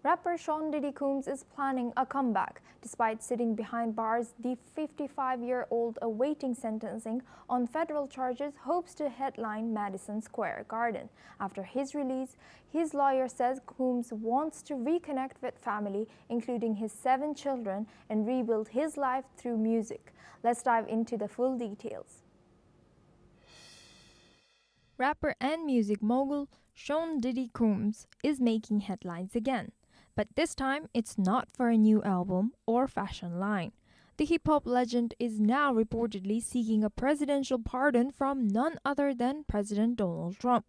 Rapper Sean Diddy Combs is planning a comeback. Despite sitting behind bars, the 55-year-old awaiting sentencing on federal charges hopes to headline Madison Square Garden. After his release, his lawyer says Combs wants to reconnect with family, including his 7 children, and rebuild his life through music. Let's dive into the full details. Rapper and music mogul Sean Diddy Combs is making headlines again. But this time, it's not for a new album or fashion line. The hip-hop legend is now reportedly seeking a presidential pardon from none other than President Donald Trump.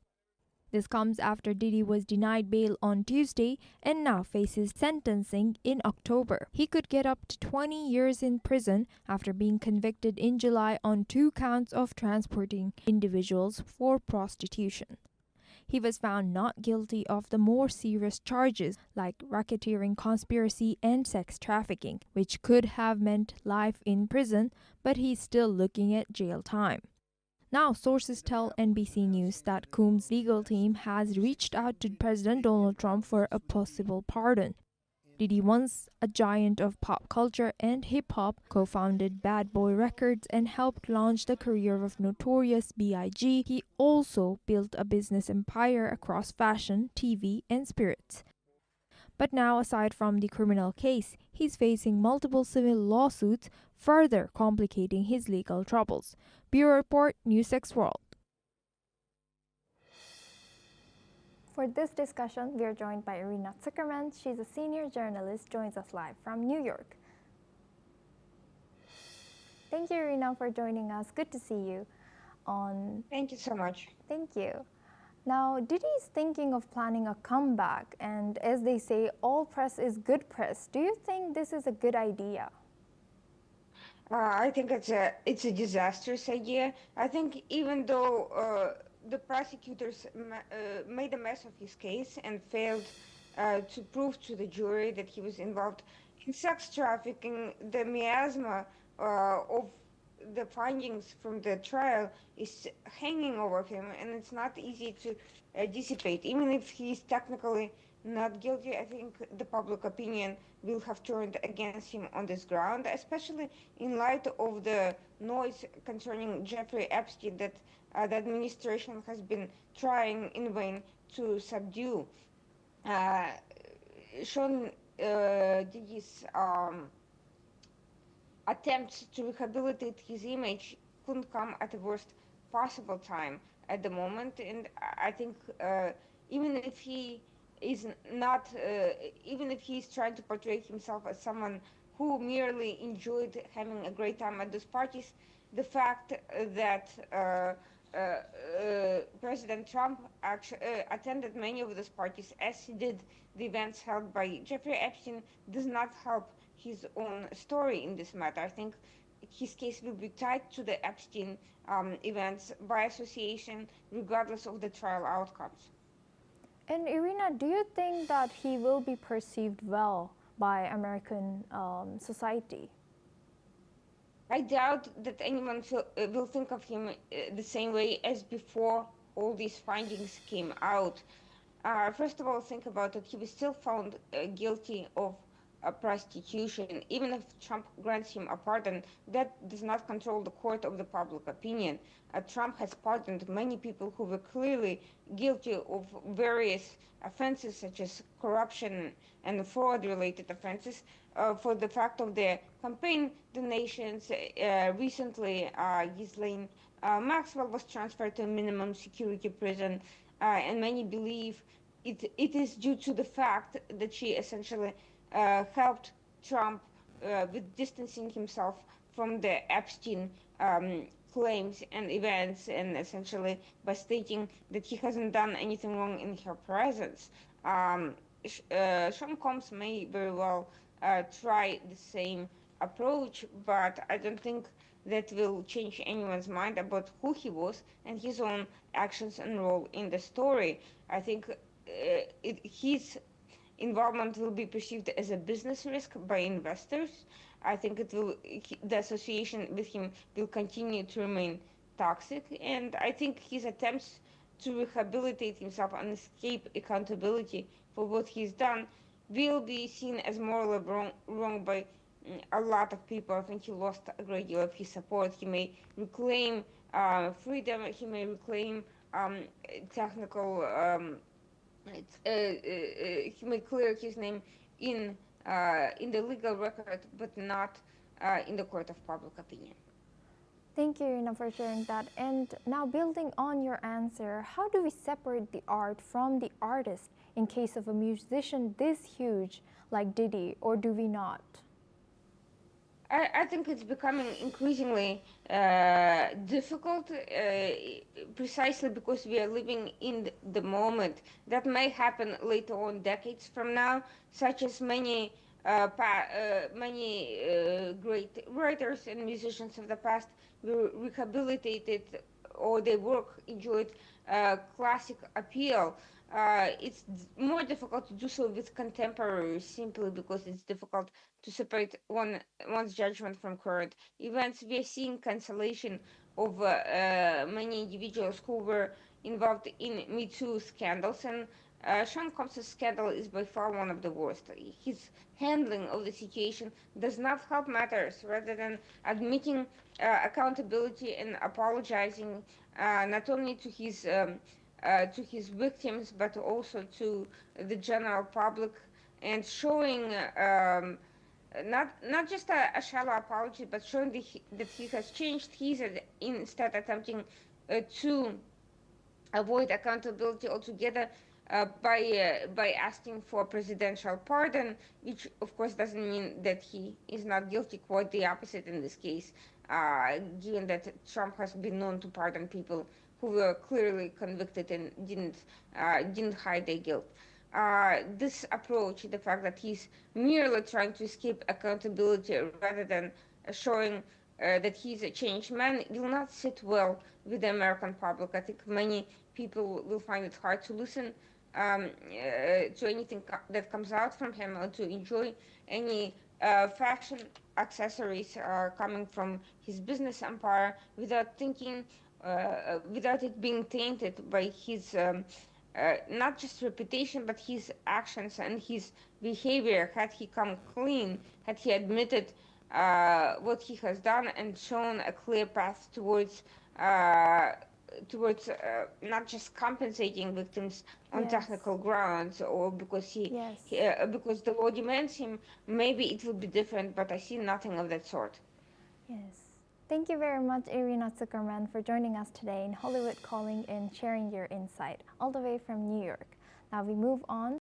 This comes after Diddy was denied bail on Tuesday and now faces sentencing in October. He could get up to 20 years in prison after being convicted in July on 2 counts of transporting individuals for prostitution. He was found not guilty of the more serious charges like racketeering, conspiracy, and sex trafficking, which could have meant life in prison, but he's still looking at jail time. Now, sources tell NBC News that Combs' legal team has reached out to President Donald Trump for a possible pardon. Diddy, once a giant of pop culture and hip-hop, co-founded Bad Boy Records and helped launch the career of Notorious B.I.G. He also built a business empire across fashion, TV, and spirits. But now, aside from the criminal case, he's facing multiple civil lawsuits, further complicating his legal troubles. Bureau Report, NewsX World. For this discussion, we are joined by Irina Zuckerman. She's a senior journalist, joins us live from New York. Thank you, Irina, for joining us. Good to see you on... Thank you so much. Thank you. Now, Diddy is thinking of planning a comeback, and as they say, all press is good press. Do you think this is a good idea? I think it's a disastrous idea. I think even though the prosecutors made a mess of his case and failed to prove to the jury that he was involved in sex trafficking, the miasma of the findings from the trial is hanging over him, and it's not easy to dissipate. Even if he's technically not guilty, I think the public opinion will have turned against him on this ground, especially in light of the noise concerning Jeffrey Epstein that the administration has been trying in vain to subdue. Sean Diddy's attempts to rehabilitate his image couldn't come at the worst possible time at the moment, and I think even if he is not, even if he's trying to portray himself as someone who merely enjoyed having a great time at those parties, the fact that President Trump actually attended many of those parties, as he did the events held by Jeffrey Epstein, does not help his own story in this matter. I think his case will be tied to the Epstein events by association, regardless of the trial outcomes. And Irina, do you think that he will be perceived well by American society? I doubt that anyone will think of him the same way as before all these findings came out. First of all, think about it. He was still found guilty of prostitution. Even if Trump grants him a pardon, that does not control the court of the public opinion. Trump has pardoned many people who were clearly guilty of various offenses, such as corruption and fraud-related offenses, for the fact of their campaign donations. Recently, Ghislaine Maxwell was transferred to a minimum security prison, and many believe it is due to the fact that she essentially helped Trump with distancing himself from the Epstein claims and events, and essentially by stating that he hasn't done anything wrong in her presence. Sean Combs may very well try the same approach, but I don't think that will change anyone's mind about who he was and his own actions and role in the story. I think his involvement will be perceived as a business risk by investors. I think the association with him will continue to remain toxic, and I think his attempts to rehabilitate himself and escape accountability for what he's done will be seen as morally wrong by a lot of people. I think he lost a great deal of his support. He may reclaim freedom. He may reclaim technical. He may clear his name in the legal record, but not in the court of public opinion. Thank you, Irina, for sharing that. And now, building on your answer, how do we separate the art from the artist in case of a musician this huge like Diddy, or do we not? I think it's becoming increasingly difficult precisely because we are living in the moment. That may happen later on, decades from now, such as many great writers and musicians of the past were rehabilitated or their work enjoyed classic appeal. It's more difficult to do so with contemporaries simply because it's difficult to separate one's judgment from current events. We are seeing cancellation of many individuals who were involved in Me Too scandals, and Sean Combs' scandal is by far one of the worst. His handling of the situation does not help matters. Rather than admitting accountability and apologizing not only to his victims but also to the general public, and showing not just a shallow apology, but showing that he has changed. He's instead attempting to avoid accountability altogether by asking for presidential pardon, which of course doesn't mean that he is not guilty. Quite the opposite in this case, given that Trump has been known to pardon people who were clearly convicted and didn't hide their guilt. This approach, the fact that he's merely trying to escape accountability rather than showing that he's a changed man, will not sit well with the American public. I think many people will find it hard to listen to anything that comes out from him, or to enjoy any fashion accessories coming from his business empire without thinking, without it being tainted by his not just reputation, but his actions and his behavior. Had he come clean, had he admitted what he has done and shown a clear path towards not just compensating victims on Yes. technical grounds, or because Yes. because the law demands him, maybe it will be different. But I see nothing of that sort. Yes. Thank you very much, Irina Zuckerman, for joining us today in Hollywood Calling and sharing your insight all the way from New York. Now we move on